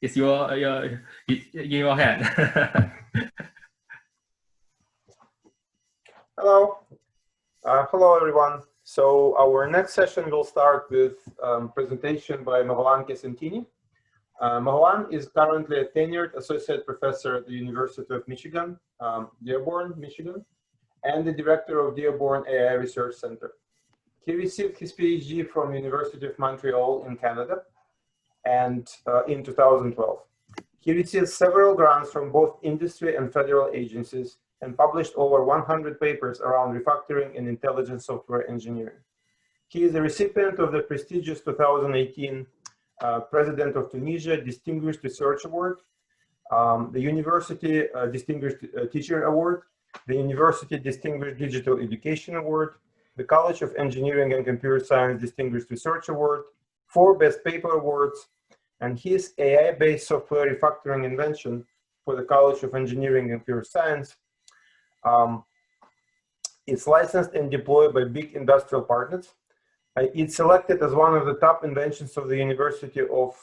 it's in your hand. Hello. Hello, everyone. So our next session will start with presentation by Marouane Kesentini. Marouane is currently a tenured associate professor at the University of Michigan, Dearborn, Michigan, and the director of Dearborn AI Research Center. He received his PhD from University of Montreal in Canada and in 2012. He received several grants from both industry and federal agencies and published over 100 papers around refactoring and intelligent software engineering. He is a recipient of the prestigious 2018 President of Tunisia Distinguished Research Award, the University Distinguished Teacher Award, the University Distinguished Digital Education Award, the College of Engineering and Computer Science Distinguished Research Award, 4 Best Paper Awards, and his AI-based software refactoring invention for the College of Engineering and Computer Science is licensed and deployed by big industrial partners. It's selected as one of the top inventions of the University of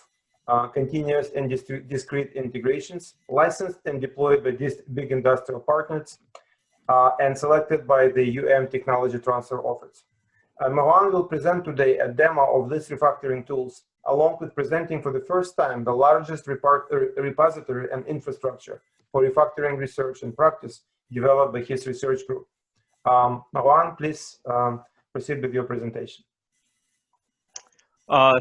Continuous and Discrete Integrations, licensed and deployed by these big industrial partners, and selected by the Technology Transfer Office. Marouane will present today a demo of these refactoring tools, along with presenting for the first time the largest repository and infrastructure for refactoring research and practice developed by his research group. Marouane, please proceed with your presentation.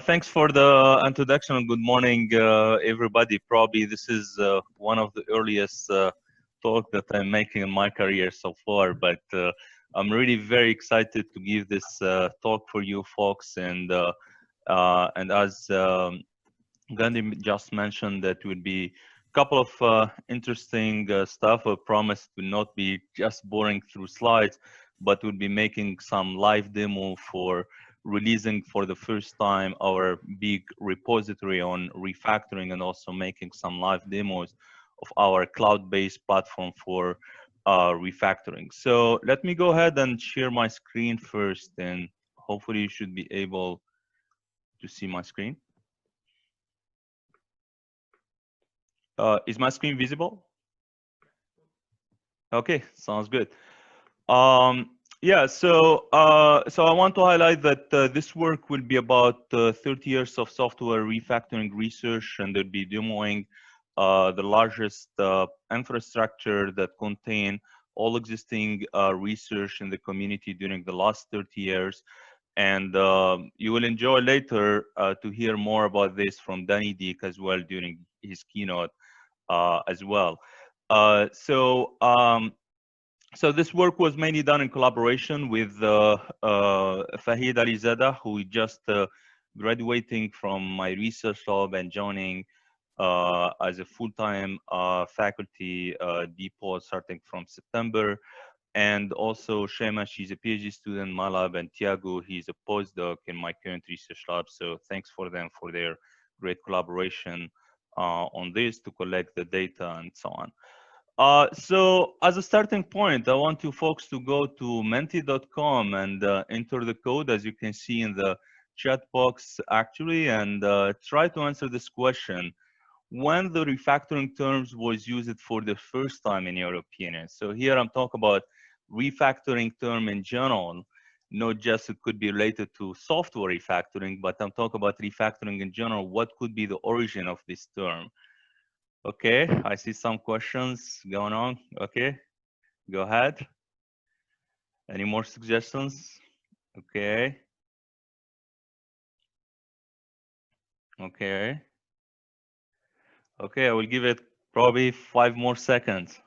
Thanks for the introduction. Good morning, everybody. Probably this is one of the earliest talk that I'm making in my career so far, but I'm really very excited to give this talk for you folks. And as Gandhi just mentioned, that would be a couple of interesting stuff. I promise to not be just boring through slides, but we'll be making some live demo for releasing for the first time our big repository on refactoring, and also making some live demos of our cloud-based platform for refactoring. So let me go ahead and share my screen first, and hopefully you should be able to see my screen. Is my screen visible? Okay, sounds good. Yeah, so I want to highlight that this work will be about 30 years of software refactoring research, and they'll be demoing the largest infrastructure that contain all existing research in the community during the last 30 years. And you will enjoy later to hear more about this from Danny Deek as well during his keynote as well. So this work was mainly done in collaboration with Fahid Alizada, who is just graduating from my research lab and joining as a full-time faculty depot starting from September. And also Shema, she's a PhD student in my lab, and Tiago, he's a postdoc in my current research lab. So thanks for them for their great collaboration on this to collect the data and so on. So as a starting point, I want you folks to go to menti.com and enter the code, as you can see in the chat box actually, and try to answer this question: when the refactoring terms was used for the first time in your opinion? So here I'm talking about refactoring term in general, not just it could be related to software refactoring, but I'm talking about refactoring in general. What could be the origin of this term? Okay, I see some questions going on. Okay, go ahead. Any more suggestions? Okay. Okay. Okay, I will give it probably 5 more seconds.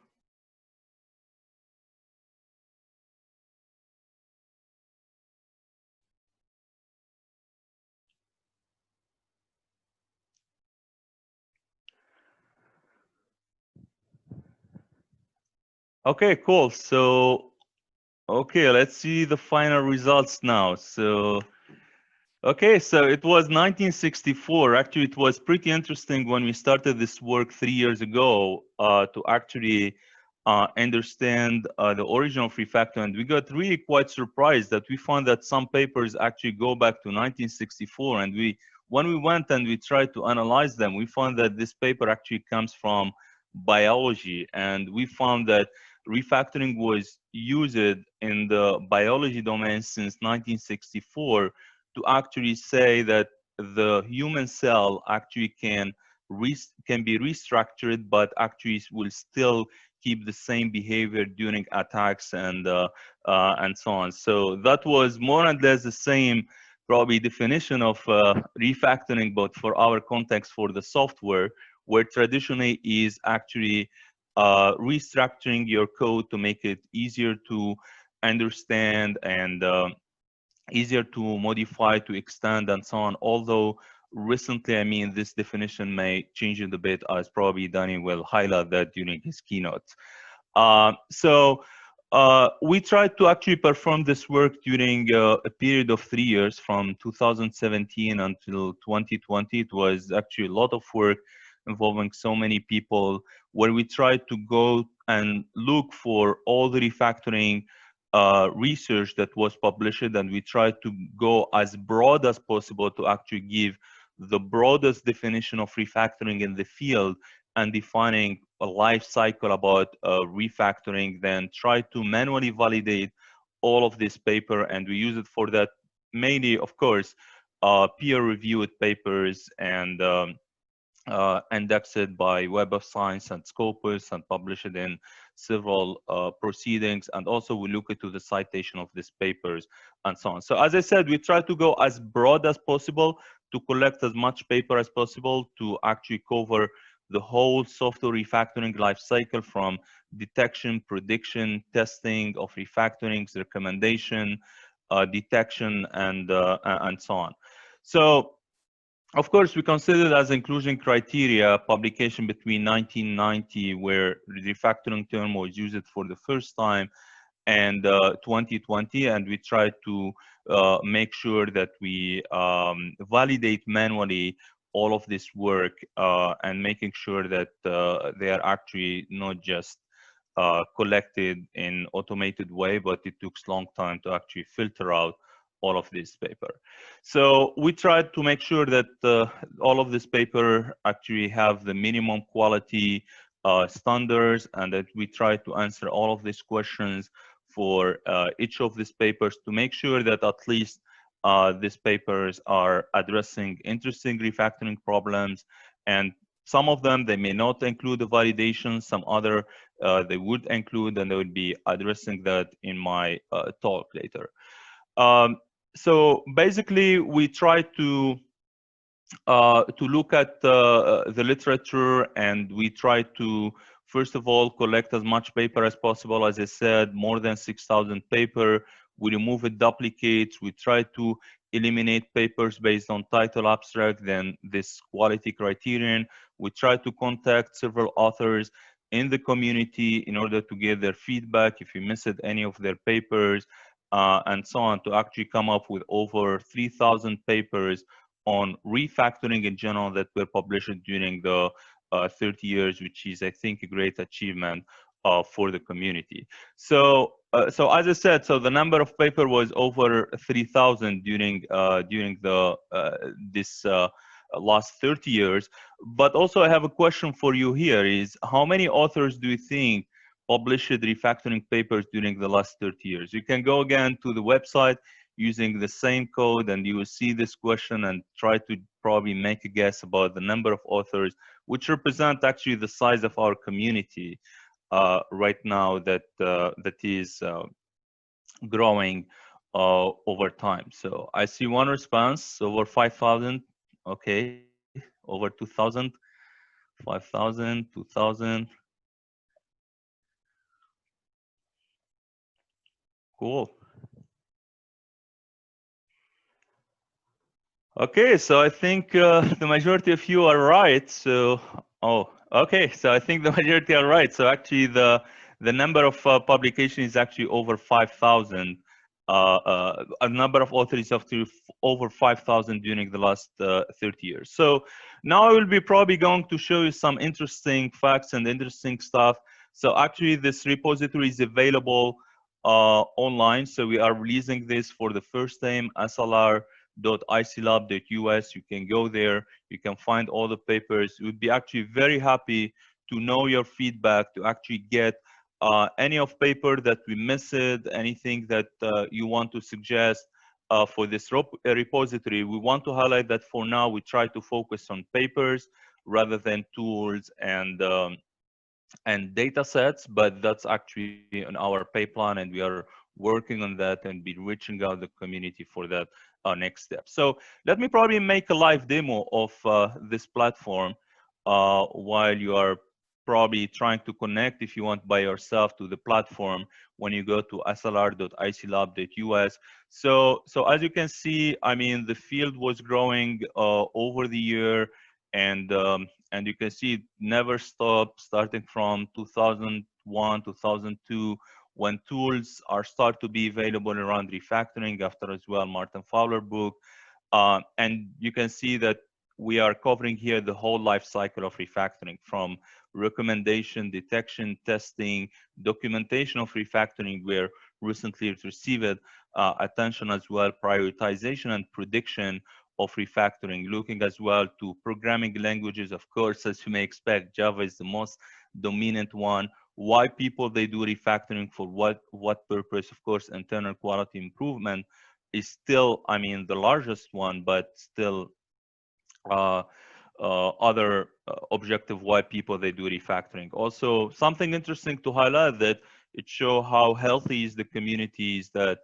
Okay, cool. So, okay, let's see the final results now. So, okay, so it was 1964. Actually, it was pretty interesting when we started this work 3 years ago to actually understand the origin of refactoring. And we got really quite surprised that we found that some papers actually go back to 1964, and we when we went and we tried to analyze them, we found that this paper actually comes from biology, and we found that refactoring was used in the biology domain since 1964 to actually say that the human cell actually can be restructured, but actually will still keep the same behavior during attacks and so on. So that was more or less the same probably definition of refactoring, but for our context for the software, where traditionally is actually restructuring your code to make it easier to understand and easier to modify, to extend, and so on. Although recently, I mean, this definition may change a bit, as probably Danny will highlight that during his keynote. We tried to actually perform this work during a period of 3 years, from 2017 until 2020. It was actually a lot of work involving so many people, where we tried to go and look for all the refactoring research that was published, and we tried to go as broad as possible to actually give the broadest definition of refactoring in the field, and defining a life cycle about refactoring, then try to manually validate all of this paper. And we use it for that mainly, of course, peer-reviewed papers, and indexed by Web of Science and Scopus, and published in several proceedings. And also we look into the citation of these papers and so on. So as I said, we try to go as broad as possible to collect as much paper as possible to actually cover the whole software refactoring life cycle, from detection, prediction, testing of refactorings, recommendation, detection, and so on. So of course, we considered as inclusion criteria publication between 1990, where the refactoring term was used for the first time, and 2020, and we tried to make sure that we validate manually all of this work, and making sure that they are actually not just collected in automated way, but it took a long time to actually filter out all of this paper. So we tried to make sure that all of this paper actually have the minimum quality standards, and that we try to answer all of these questions for each of these papers, to make sure that at least these papers are addressing interesting refactoring problems. And some of them, they may not include the validation, some other they would include, and they would be addressing that in my talk later. So basically, we try to look at the literature, and we try to, first of all, collect as much paper as possible. As I said, more than 6,000 paper. We remove duplicates. We try to eliminate papers based on title, abstract, then this quality criterion. We try to contact several authors in the community in order to get their feedback if you missed any of their papers, and so on, to actually come up with over 3,000 papers on refactoring in general that were published during the 30 years, which is, I think, a great achievement for the community. So, as I said, so the number of paper was over 3,000 during the this last 30 years. But also, I have a question for you here: is how many authors do you think published refactoring papers during the last 30 years? You can go again to the website using the same code, and you will see this question and try to probably make a guess about the number of authors, which represent actually the size of our community right now, that that is growing over time. So I see one response, over 5,000. Okay, over 2,000, 5,000, 2,000. Cool. Okay, so I think the majority of you are right. So, okay, so I think the majority are right. So actually, the number of publications is actually over 5,000. A number of authors of over 5,000 during the last 30 years. So now I will be probably going to show you some interesting facts and interesting stuff. So actually, this repository is available online. So we are releasing this for the first time, SLR refactoring.iclab.us. You can go there, you can find all the papers. We'd be actually very happy to know your feedback, to actually get any of paper that we missed, anything that you want to suggest for this repository. We want to highlight that for now we try to focus on papers rather than tools and data sets, but that's actually in our pay plan, and we are working on that and be reaching out the community for that next step. So let me probably make a live demo of this platform while you are probably trying to connect, if you want, by yourself to the platform when you go to slr.iclab.us. So as you can see, I mean, the field was growing over the year, and you can see it never stopped, starting from 2001, 2002, when tools are start to be available around refactoring, after as well Martin Fowler book. And you can see that we are covering here the whole life cycle of refactoring, from recommendation, detection, testing, documentation of refactoring, where recently it received attention as well, prioritization and prediction of refactoring, looking as well to programming languages. Of course, as you may expect, Java is the most dominant one. Why people they do refactoring, for what purpose? Of course, internal quality improvement is still, I mean, the largest one, but still other objective why people they do refactoring. Also, something interesting to highlight, that it show how healthy is the communities, that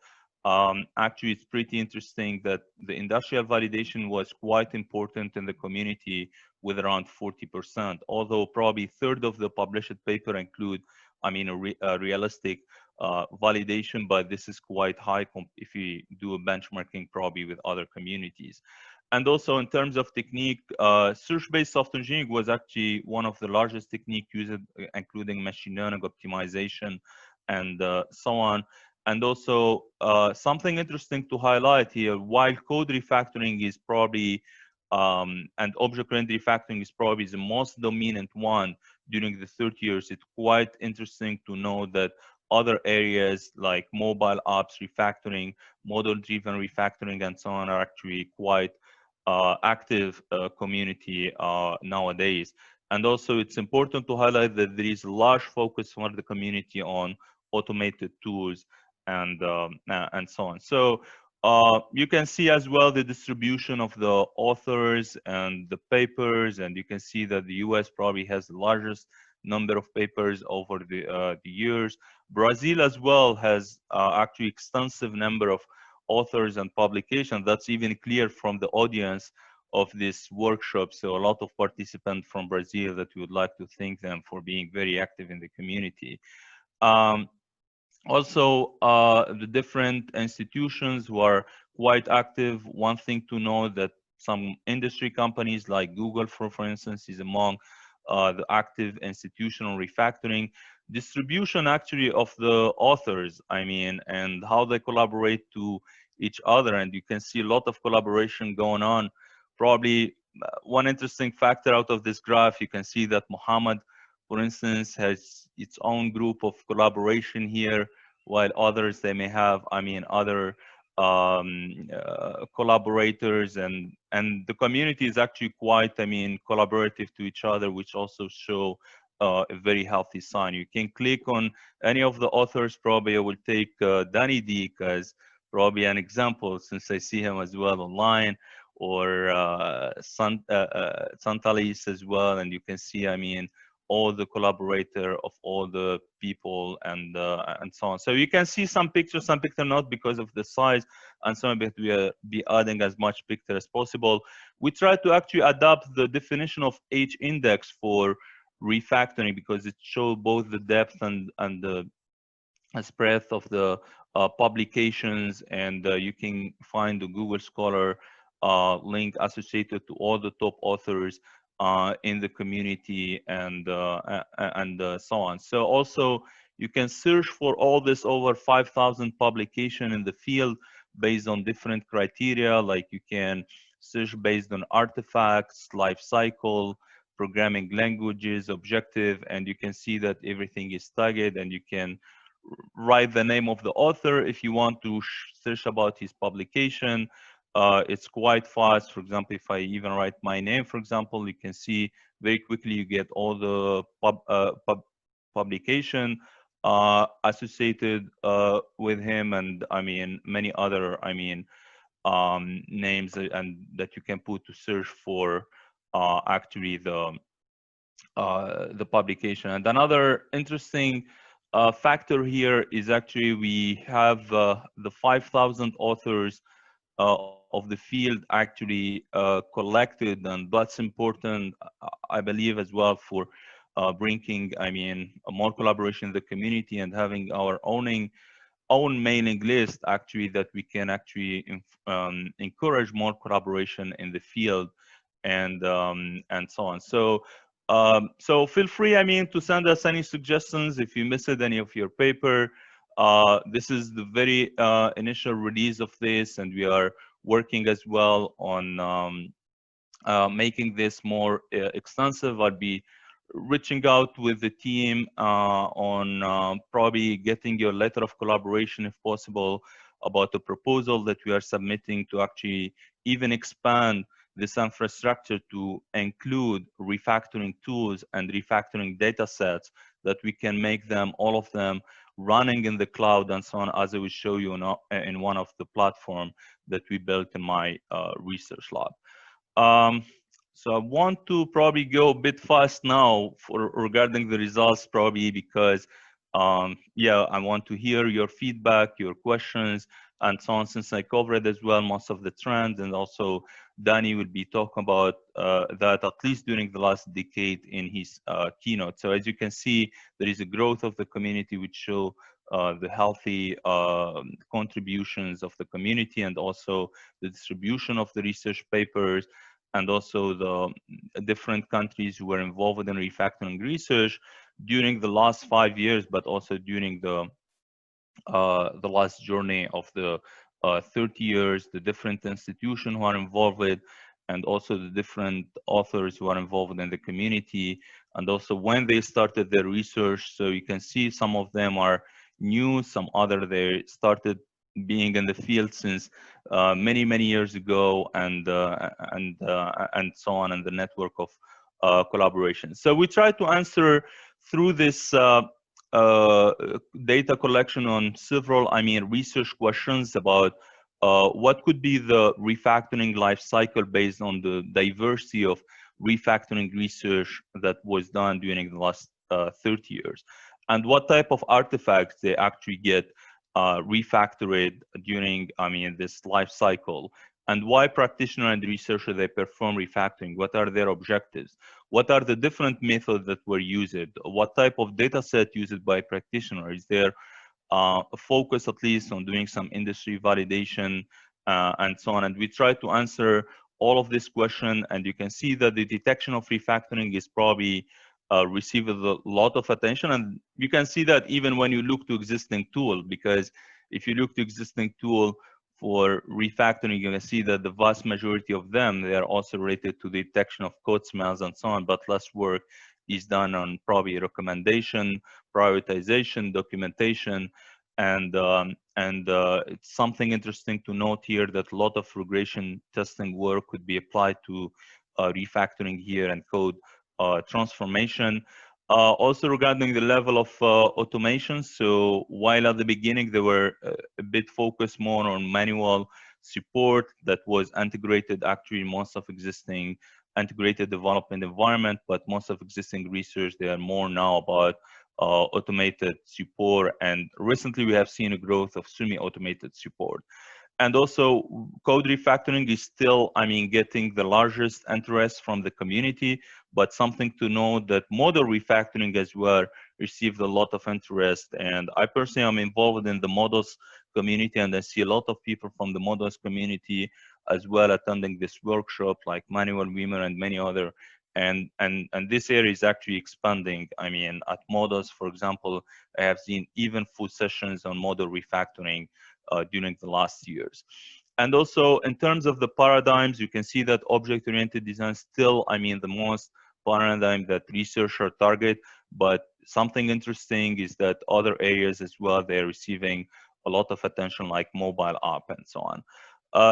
actually it's pretty interesting that the industrial validation was quite important in the community with around 40%, although probably a third of the published paper include, I mean, a realistic validation, but this is quite high if you do a benchmarking probably with other communities. And also in terms of technique, search-based software engineering was actually one of the largest techniques used, including machine learning optimization and so on. And also something interesting to highlight here, while code refactoring is probably, and object-oriented refactoring is probably the most dominant one during the 30 years, it's quite interesting to know that other areas like mobile apps refactoring, model-driven refactoring, and so on are actually quite active community nowadays. And also it's important to highlight that there is a large focus for the community on automated tools and so on. So you can see as well the distribution of the authors and the papers, and you can see that the US probably has the largest number of papers over the years. Brazil as well has actually extensive number of authors and publications. That's even clear from the audience of this workshop. So a lot of participants from Brazil that we would like to thank them for being very active in the community. Also, the different institutions who are quite active. One thing to know that some industry companies like Google, for instance, is among the active institutional refactoring. Distribution actually of the authors, I mean, and how they collaborate to each other. And you can see a lot of collaboration going on. Probably one interesting factor out of this graph, you can see that Muhammad, for instance, has its own group of collaboration here, while others, they may have, I mean, other collaborators, and the community is actually quite, I mean, collaborative to each other, which also show a very healthy sign. You can click on any of the authors. Probably I will take Danny D as probably an example, since I see him as well online, or Santalis as well, and you can see, I mean, all the collaborator of all the people and so on. So you can see some pictures not because of the size, and so on, but we be adding as much picture as possible. We try to actually adapt the definition of H index for refactoring, because it shows both the depth and the breadth of the publications, and you can find the Google Scholar link associated to all the top authors in the community, and so on. So also you can search for all this over 5,000 publication in the field based on different criteria, like you can search based on artifacts, life cycle, programming languages, objective, and you can see that everything is tagged, and you can write the name of the author if you want to search about his publication. it's quite fast. For example, if I even write my name, for example, you can see very quickly you get all the publication associated with him, and I mean many other names and that you can put to search for actually the publication. And another interesting factor here is actually we have the 5,000 authors of the field actually collected, and that's important, I believe, as well for bringing, more collaboration in the community and having our own mailing list actually that we can actually encourage more collaboration in the field and so on. So feel free, to send us any suggestions if you missed any of your paper. This is the very initial release of this, and we are working as well on making this more extensive. I'll be reaching out with the team on probably getting your letter of collaboration, if possible, about the proposal that we are submitting to actually even expand this infrastructure to include refactoring tools and refactoring data sets, that we can make them, all of them, running in the cloud and so on, as I will show you in one of the platform that we built in my research lab. So I want to probably go a bit fast now regarding the results, probably because, yeah, I want to hear your feedback, your questions, and so on, since I covered as well most of the trends, and also Danny will be talking about that at least during the last decade in his keynote. So as you can see, there is a growth of the community which show the healthy contributions of the community, and also the distribution of the research papers, and also the different countries who were involved in refactoring research during the last 5 years, but also during the last journey of the 30 years, the different institutions who are involved with, and also the different authors who are involved in the community, and also when they started their research. So you can see some of them are new, some other they started being in the field since many years ago, and so on, and the network of collaboration. So we try to answer through this data collection on several, research questions about what could be the refactoring life cycle based on the diversity of refactoring research that was done during the last 30 years, and what type of artifacts they actually get refactored during, this life cycle, and why practitioner and researcher they perform refactoring, what are their objectives, what are the different methods that were used, what type of data set used by practitioner, is there a focus at least on doing some industry validation, and so on. And we try to answer all of this question, and you can see that the detection of refactoring is probably received a lot of attention, and you can see that even when you look to existing tool, because if you look to existing tool for refactoring, you can see that the vast majority of them, they are also related to the detection of code smells and so on, but less work is done on probably recommendation, prioritization, documentation, and it's something interesting to note here that a lot of regression testing work could be applied to refactoring here and code transformation. Also regarding the level of automation, so while at the beginning they were a bit focused more on manual support that was integrated actually in most of existing integrated development environment, but most of existing research, they are more now about automated support, and recently we have seen a growth of semi-automated support. And also code refactoring is still, getting the largest interest from the community, but something to note that model refactoring as well received a lot of interest. And I personally am involved in the models community, and I see a lot of people from the models community as well attending this workshop, like Manuel Wiemer and many other. And this area is actually expanding. At models, for example, I have seen even full sessions on model refactoring during the last years. And also in terms of the paradigms, you can see that object-oriented design still, the most paradigm that researchers target, but something interesting is that other areas as well, they're receiving a lot of attention, like mobile app and so on.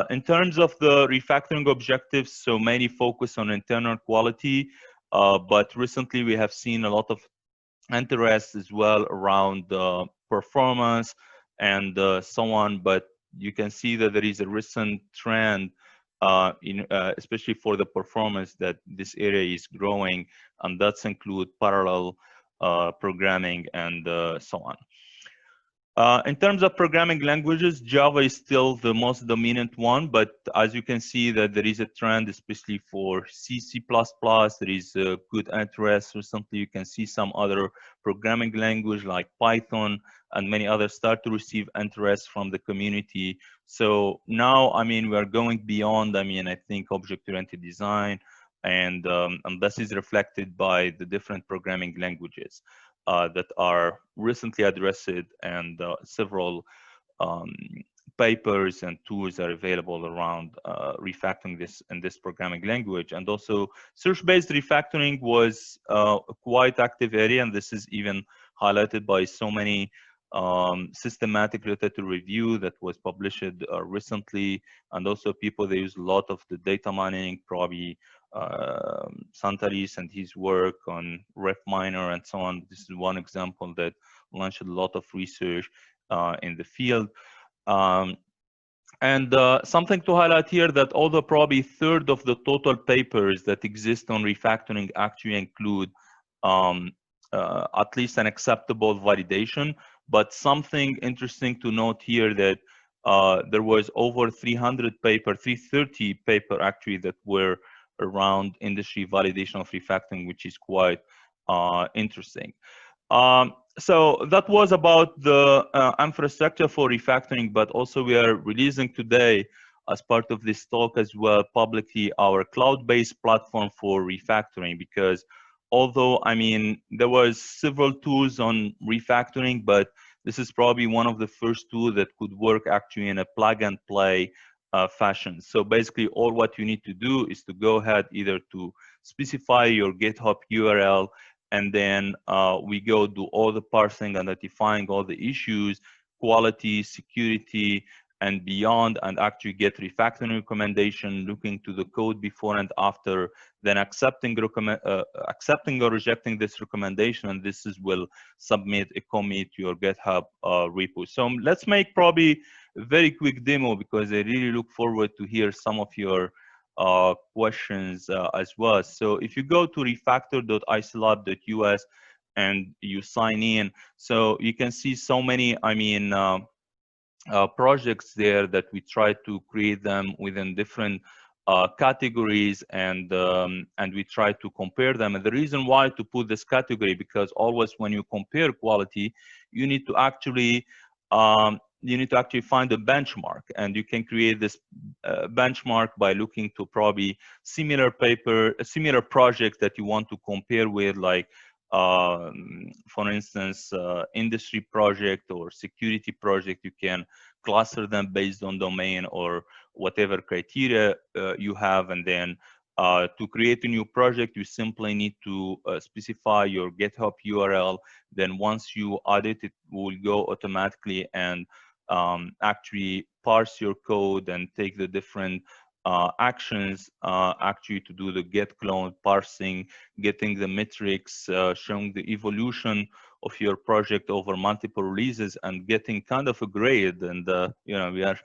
In terms of the refactoring objectives, so mainly focus on internal quality, but recently we have seen a lot of interest as well around performance and so on. But you can see that there is a recent trend especially for the performance, that this area is growing, and that's include parallel programming and so on. In terms of programming languages, Java is still the most dominant one, but as you can see that there is a trend, especially for C, C++, there is a good interest. Recently, you can see some other programming language like Python and many others start to receive interest from the community. So now, I mean, we are going beyond, I mean, I think object-oriented design, and this is reflected by the different programming languages that are recently addressed, and several papers and tools are available around refactoring this in this programming language. And also search-based refactoring was a quite active area, and this is even highlighted by so many systematic literature review that was published recently. And also people, they use a lot of the data mining, probably Santaris and his work on RefMiner and so on. This is one example that launched a lot of research in the field. Something to highlight here, that although probably a third of the total papers that exist on refactoring actually include at least an acceptable validation, but something interesting to note here that there was over 330 paper actually that were around industry validation of refactoring, which is quite interesting. So that was about the infrastructure for refactoring, but also we are releasing today, as part of this talk as well, publicly our cloud-based platform for refactoring, because although, I mean, there was several tools on refactoring, but this is probably one of the first tools that could work actually in a plug and play fashion. So basically all what you need to do is to go ahead either to specify your GitHub URL, and then we go do all the parsing, identifying all the issues, quality, security, and beyond, and actually get refactoring recommendation, looking to the code before and after, then accepting or rejecting this recommendation, and this will submit a commit to your GitHub repo. So let's make probably a very quick demo, because I really look forward to hear some of your questions as well. So if you go to refactor.icelab.us and you sign in, so you can see so many, I mean, projects there that we try to create them within different categories, and we try to compare them. And the reason why to put this category, because always when you compare quality, you need to actually find a benchmark, and you can create this benchmark by looking to probably similar project that you want to compare with, like for instance, industry project or security project. You can cluster them based on domain or whatever criteria you have, and then to create a new project, you simply need to specify your GitHub URL. Then once you add it, it will go automatically and actually parse your code and take the different actions actually to do the get clone parsing, getting the metrics, showing the evolution of your project over multiple releases, and getting kind of a grade. And you know, we are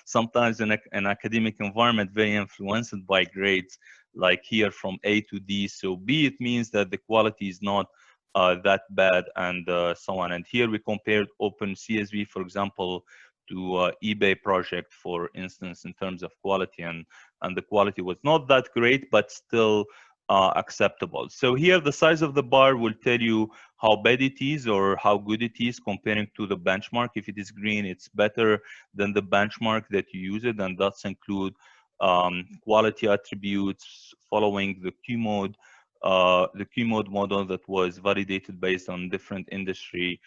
sometimes in an academic environment very influenced by grades, like here from A to D. So B, it means that the quality is not that bad, and so on. And here we compared OpenCSV, for example, to eBay project, for instance, in terms of quality, and the quality was not that great, but still acceptable. So here the size of the bar will tell you how bad it is or how good it is comparing to the benchmark. If it is green, it's better than the benchmark that you use it, and that's include quality attributes following the Q mode model that was validated based on different industry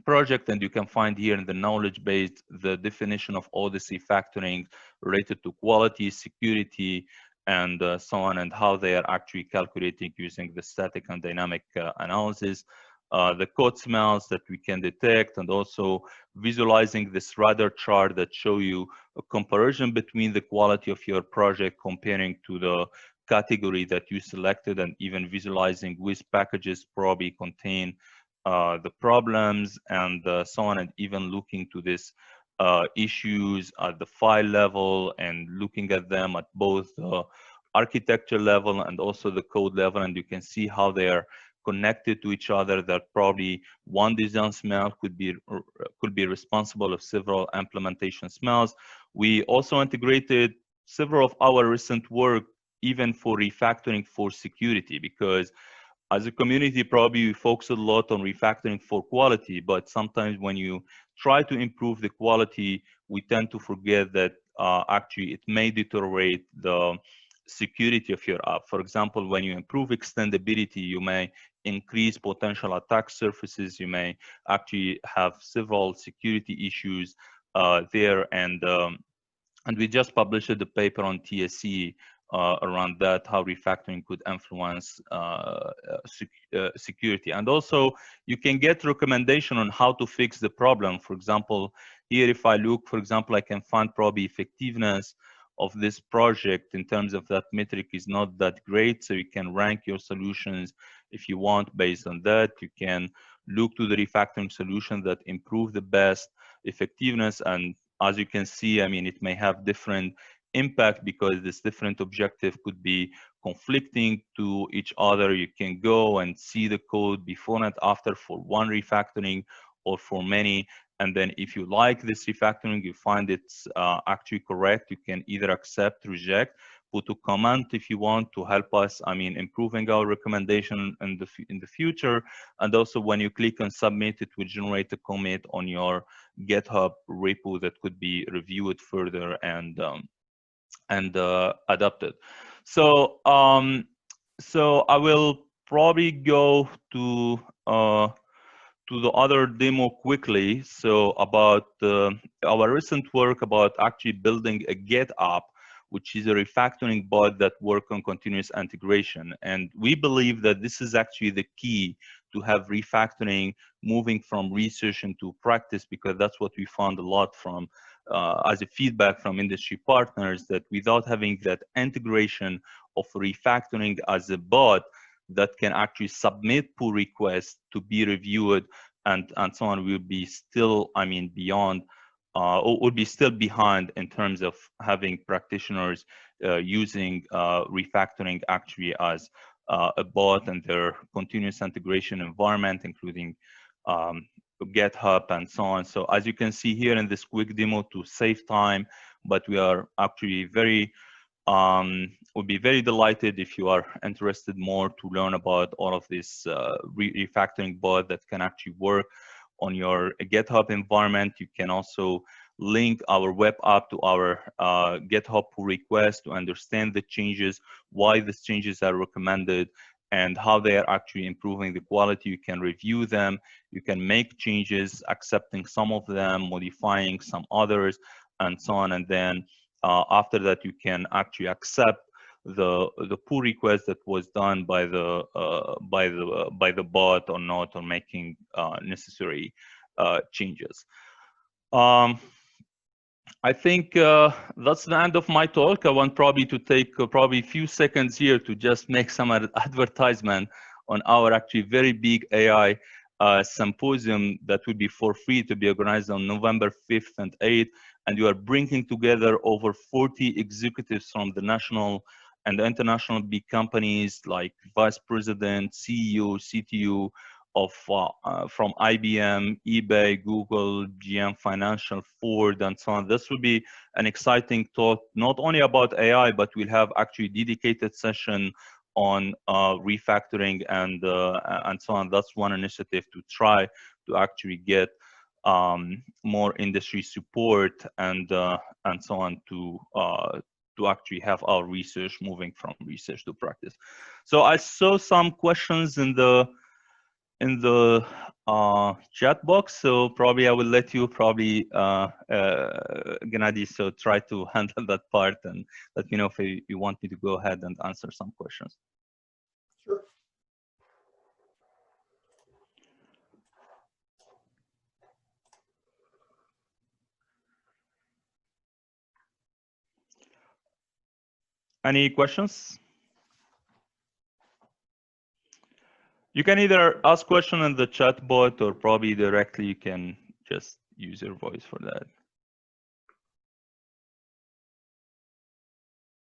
project. And you can find here in the knowledge base the definition of all this refactoring related to quality, security, and so on, and how they are actually calculating using the static and dynamic analysis. the code smells that we can detect, and also visualizing this radar chart that show you a comparison between the quality of your project comparing to the category that you selected, and even visualizing which packages probably contain the problems and so on, and even looking to this issues at the file level and looking at them at both the architecture level and also the code level, and you can see how they are connected to each other, that probably one design smell could be responsible of several implementation smells. We also integrated several of our recent work even for refactoring for security, because as a community, probably we focus a lot on refactoring for quality, but sometimes when you try to improve the quality, we tend to forget that actually it may deteriorate the security of your app. For example, when you improve extendability, you may increase potential attack surfaces, you may actually have several security issues there, and we just published a paper on TSE around that, how refactoring could influence security. And also, you can get recommendation on how to fix the problem. For example, here, if I look, for example, I can find probably effectiveness of this project in terms of that metric is not that great. So you can rank your solutions if you want based on that. You can look to the refactoring solution that improve the best effectiveness. And as you can see, I mean, it may have different impact because this different objective could be conflicting to each other. You can go and see the code before and after for one refactoring or for many. And then if you like this refactoring, you find it's actually correct, you can either accept, reject, put a comment if you want to help us, I mean, improving our recommendation in the future. And also when you click on submit, it will generate a commit on your GitHub repo that could be reviewed further and adopted. So so I will probably go to the other demo quickly. So about our recent work about actually building a Get app, which is a refactoring bot that works on continuous integration. And we believe that this is actually the key to have refactoring moving from research into practice, because that's what we found a lot from as a feedback from industry partners, that without having that integration of refactoring as a bot that can actually submit pull requests to be reviewed and so on, will be still, I mean, beyond, or would be still behind in terms of having practitioners using refactoring actually as a bot and their continuous integration environment, including GitHub and so on. So as you can see here in this quick demo, to save time, but we are actually very would be very delighted if you are interested more to learn about all of this refactoring bot that can actually work on your GitHub environment. You can also link our web app to our GitHub pull request to understand the changes, why these changes are recommended, and how they are actually improving the quality. You can review them, you can make changes, accepting some of them, modifying some others, and so on. And then after that, you can actually accept the pull request that was done by the bot or not, or making necessary changes. I think that's the end of my talk. I want probably to take probably a few seconds here to just make some advertisement on our actually very big AI symposium that will be for free, to be organized on November 5th and 8th. And you are bringing together over 40 executives from the national and the international big companies like vice president, CEO, CTO of from IBM, eBay, Google, GM Financial, Ford, and so on. This will be an exciting talk, not only about AI, but we'll have actually dedicated session on refactoring and so on. That's one initiative to try to actually get more industry support and so on to actually have our research moving from research to practice. So I saw some questions in the chat box, so probably I will let you Gennady, so try to handle that part and let me know if you want me to go ahead and answer some questions. Sure. Any questions? You can either ask question in the chat bot or probably directly you can just use your voice for that.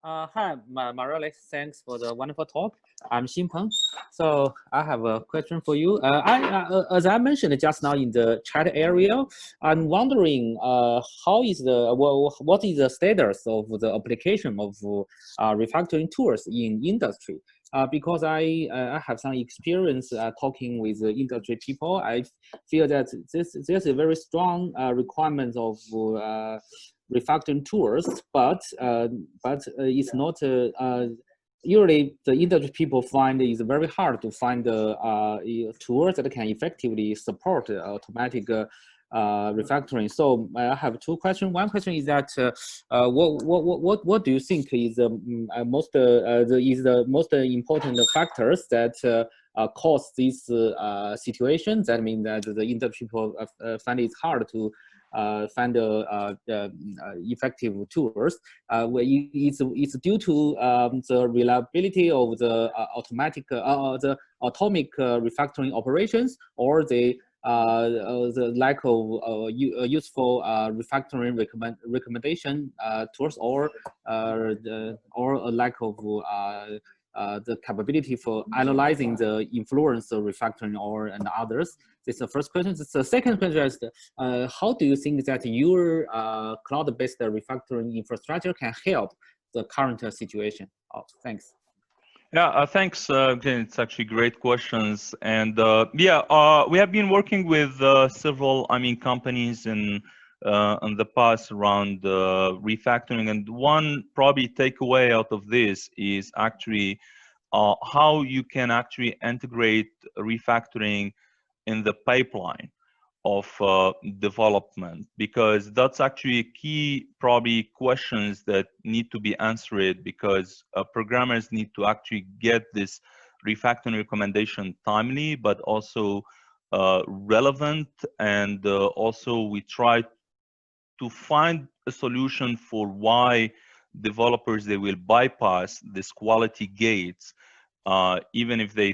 Hi, Maralex. Thanks for the wonderful talk. I'm Xinpeng. So I have a question for you. As I mentioned just now in the chat area, I'm wondering how is the what is the status of the application of refactoring tools in industry? Because I have some experience talking with industry people. I feel that there's a very strong requirement of refactoring tools, but it's not usually the industry people find it's very hard to find tools that can effectively support automatic refactoring. So I have two questions. One question is that what do you think is the most important factors that cause these situations? That means that the industry people find it hard to find effective tools. It's due to the reliability of the atomic refactoring operations, or the lack of useful refactoring recommendation tools, or a lack of the capability for analyzing the influence of refactoring and others. This is the first question. The second question is, how do you think that your cloud-based refactoring infrastructure can help the current situation? Oh, thanks. Yeah, thanks. Again, it's actually great questions. And we have been working with several, companies in the past around refactoring. And one probably takeaway out of this is actually how you can actually integrate refactoring in the pipeline of development, because that's actually key probably questions that need to be answered, because programmers need to actually get this refactoring recommendation timely, but also relevant. And also we try to find a solution for why developers, they will bypass this quality gates, even if the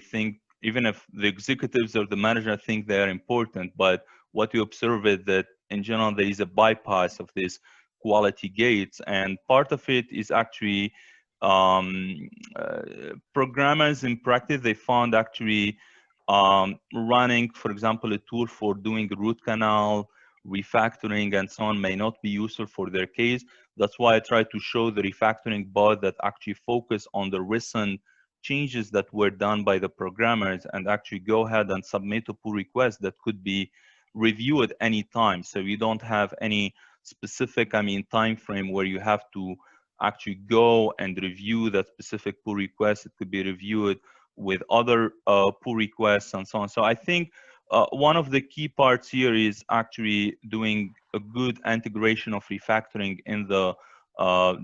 executives or the manager think they are important. But what we observe is that in general there is a bypass of these quality gates, and part of it is actually programmers in practice, they found actually running, for example, a tool for doing root canal refactoring and so on may not be useful for their case. That's why I try to show the refactoring bot that actually focus on the recent changes that were done by the programmers, and actually go ahead and submit a pull request that could be reviewed any time. So you don't have any specific time frame where you have to actually go and review that specific pull request. It could be reviewed with other pull requests and so on. So I think one of the key parts here is actually doing a good integration of refactoring in the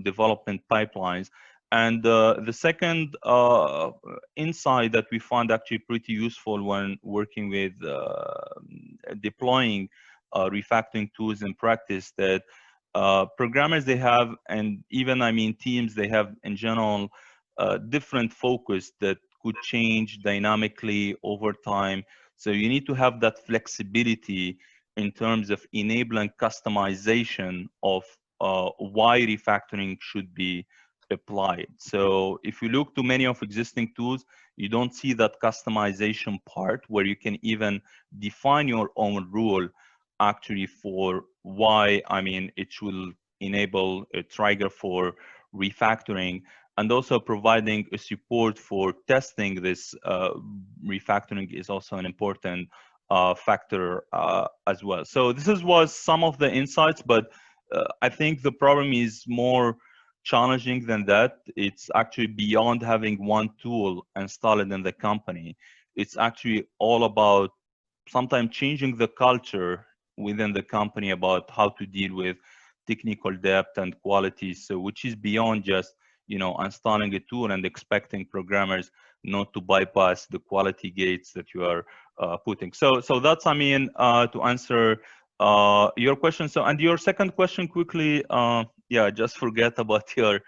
development pipelines. And the second insight that we found actually pretty useful when working with deploying refactoring tools in practice, that programmers they have, and even teams, they have in general different focus that could change dynamically over time. So you need to have that flexibility in terms of enabling customization of why refactoring should be applied. So if you look to many of existing tools, you don't see that customization part where you can even define your own rule actually for why it will enable a trigger for refactoring, and also providing a support for testing this refactoring is also an important factor as well. So this was some of the insights, but I think the problem is more challenging than that. It's actually beyond having one tool installed in the company. It's actually all about sometimes changing the culture within the company about how to deal with technical depth and quality. So which is beyond just installing a tool and expecting programmers not to bypass the quality gates that you are putting. So that's to answer your question. So, and your second question quickly, yeah, just forget about your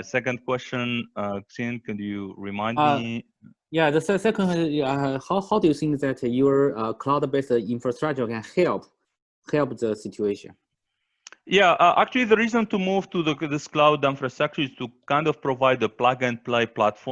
Second question, Xin, could you remind me? Yeah, the second, how do you think that your cloud-based infrastructure can help the situation? Yeah, actually, the reason to move to this cloud infrastructure is to kind of provide a plug-and-play platform